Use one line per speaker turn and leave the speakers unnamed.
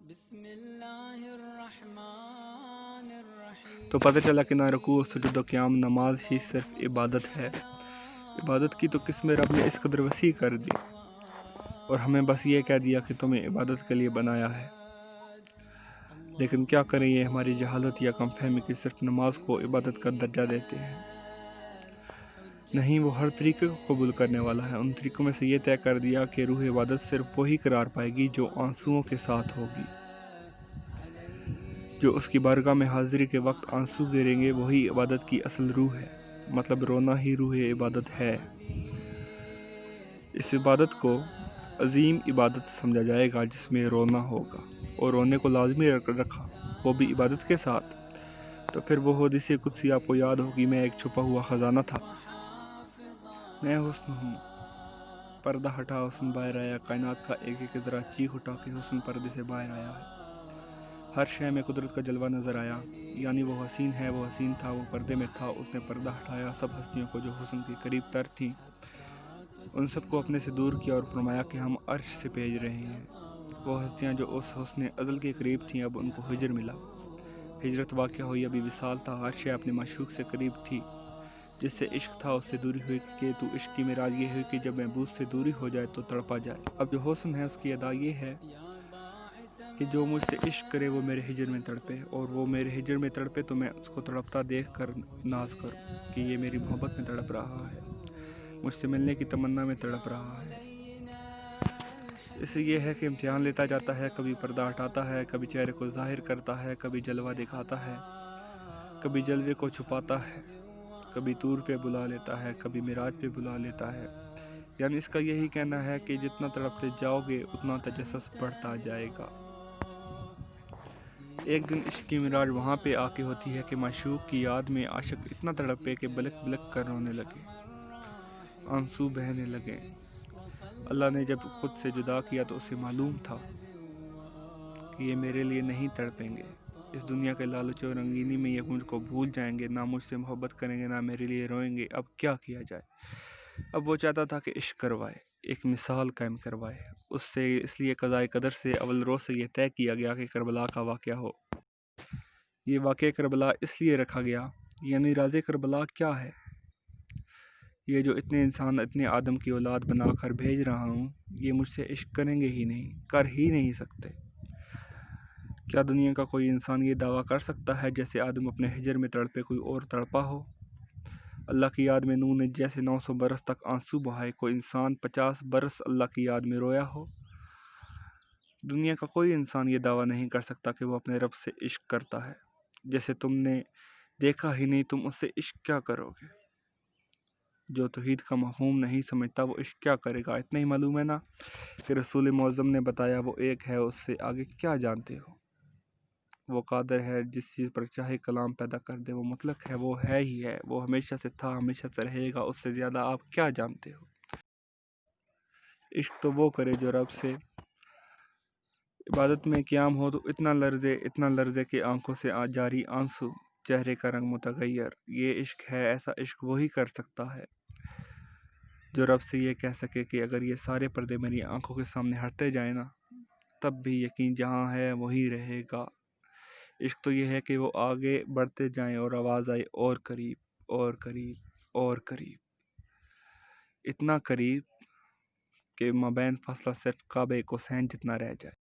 بسم اللہ الرحمن
تو پتہ چلا کہ نہ رکوع و سجود و قیام نماز ہی صرف عبادت ہے۔ عبادت کی تو قسمیں رب نے اس قدر وسیع کر دی اور ہمیں بس یہ کہہ دیا کہ تمہیں عبادت کے لیے بنایا ہے۔ لیکن کیا کریں، یہ ہماری جہالت یا کم فہمی کی صرف نماز کو عبادت کا درجہ دیتے ہیں۔ نہیں، وہ ہر طریقے کو قبول کرنے والا ہے۔ ان طریقوں میں سے یہ طے کر دیا کہ روح عبادت صرف وہی قرار پائے گی جو آنسوؤں کے ساتھ ہوگی۔ جو اس کی بارگاہ میں حاضری کے وقت آنسو گریں گے وہی عبادت کی اصل روح ہے، مطلب رونا ہی روح عبادت ہے۔ اس عبادت کو عظیم عبادت سمجھا جائے گا جس میں رونا ہوگا، اور رونے کو لازمی رکھا، وہ بھی عبادت کے ساتھ۔ تو پھر وہ حدیث قدسی آپ کو یاد ہوگی، میں ایک چھپا ہوا خزانہ تھا، میں حسن ہوں، پردہ ہٹا حسن باہر آیا، کائنات کا ایک ایک ذرا چیخ اٹھا کہ حسن پردے سے باہر آیا ہے۔ ہر شے میں قدرت کا جلوہ نظر آیا، یعنی وہ حسین ہے، وہ حسین تھا، وہ پردے میں تھا، اس نے پردہ ہٹایا، سب ہستیوں کو جو حسن کے قریب تر تھیں ان سب کو اپنے سے دور کیا اور فرمایا کہ ہم عرش سے بھیج رہے ہیں۔ وہ ہستیاں جو اس حسن ازل کے قریب تھیں اب ان کو ہجر ملا، ہجرت واقع ہوئی، ابھی وصال تھا، ہر شے اپنے معشوق سے قریب تھی، جس سے عشق تھا اس سے دوری ہوئی کہ تو عشق کی معراج یہ ہوئی کہ جب محبوب سے دوری ہو جائے تو تڑپا جائے۔ اب جو حسن ہے اس کی ادا یہ ہے کہ جو مجھ سے عشق کرے وہ میرے ہجر میں تڑپے، اور وہ میرے ہجر میں تڑپے تو میں اس کو تڑپتا دیکھ کر ناز کروں کہ یہ میری محبت میں تڑپ رہا ہے، مجھ سے ملنے کی تمنا میں تڑپ رہا ہے۔ اس سے یہ ہے کہ امتحان لیتا جاتا ہے، کبھی پردہ ہٹاتا ہے، کبھی چہرے کو ظاہر کرتا ہے، کبھی جلوہ دکھاتا ہے، کبھی جلوے کو چھپاتا ہے، کبھی طور پہ بلا لیتا ہے، کبھی معراج پہ بلا لیتا ہے۔ یعنی اس کا یہی کہنا ہے کہ جتنا تڑپتے جاؤ گے اتنا تجسس بڑھتا جائے گا۔ ایک دن عشق کی معراج وہاں پہ آ کے ہوتی ہے کہ معشوق کی یاد میں عاشق اتنا تڑپے کہ بلک بلک کر رونے لگے، آنسو بہنے لگے۔ اللہ نے جب خود سے جدا کیا تو اسے معلوم تھا کہ یہ میرے لیے نہیں تڑپیں گے، اس دنیا کے لالچ و رنگینی میں یہ مجھ کو بھول جائیں گے، نہ مجھ سے محبت کریں گے، نہ میرے لیے روئیں گے، اب کیا کیا جائے؟ اب وہ چاہتا تھا کہ عشق کروائے، ایک مثال قائم کروائے، اس لیے قضائے قدر سے اول روز سے یہ طے کیا گیا کہ کربلا کا واقعہ ہو۔ یہ واقعہ کربلا اس لیے رکھا گیا، یعنی راز کربلا کیا ہے؟ یہ جو اتنے انسان، اتنے آدم کی اولاد بنا کر بھیج رہا ہوں، یہ مجھ سے عشق کریں گے ہی نہیں، کر ہی نہیں سکتے۔ کیا دنیا کا کوئی انسان یہ دعویٰ کر سکتا ہے جیسے آدم اپنے ہجر میں تڑپے کوئی اور تڑپا ہو؟ اللہ کی یاد میں نوح نے جیسے 900 برس تک آنسو بہائے، کوئی انسان 50 برس اللہ کی یاد میں رویا ہو؟ دنیا کا کوئی انسان یہ دعویٰ نہیں کر سکتا کہ وہ اپنے رب سے عشق کرتا ہے۔ جیسے تم نے دیکھا ہی نہیں تم اس سے عشق کیا کرو گے؟ جو توحید کا مفہوم نہیں سمجھتا وہ عشق کیا کرے گا؟ اتنا ہی معلوم ہے نا کہ رسول معظم نے بتایا وہ ایک ہے، اس سے آگے کیا جانتے ہو؟ وہ قادر ہے جس چیز پر چاہے کلام پیدا کر دے، وہ مطلق ہے، وہ ہے ہی ہے، وہ ہمیشہ سے تھا، ہمیشہ سے رہے گا، اس سے زیادہ آپ کیا جانتے ہو؟ عشق تو وہ کرے جو رب سے عبادت میں قیام ہو تو اتنا لرزے کہ آنکھوں سے جاری آنسو، چہرے کا رنگ متغیر۔ یہ عشق ہے، ایسا عشق وہی کر سکتا ہے جو رب سے یہ کہہ سکے کہ اگر یہ سارے پردے میری آنکھوں کے سامنے ہٹتے جائیں نا تب بھی یقین جہاں ہے وہی رہے گا۔ عشق تو یہ ہے کہ وہ آگے بڑھتے جائیں اور آواز آئے اور قریب اور قریب اور قریب، اتنا قریب کہ مابین فاصلہ صرف کعبہ کوسین جتنا رہ جائے۔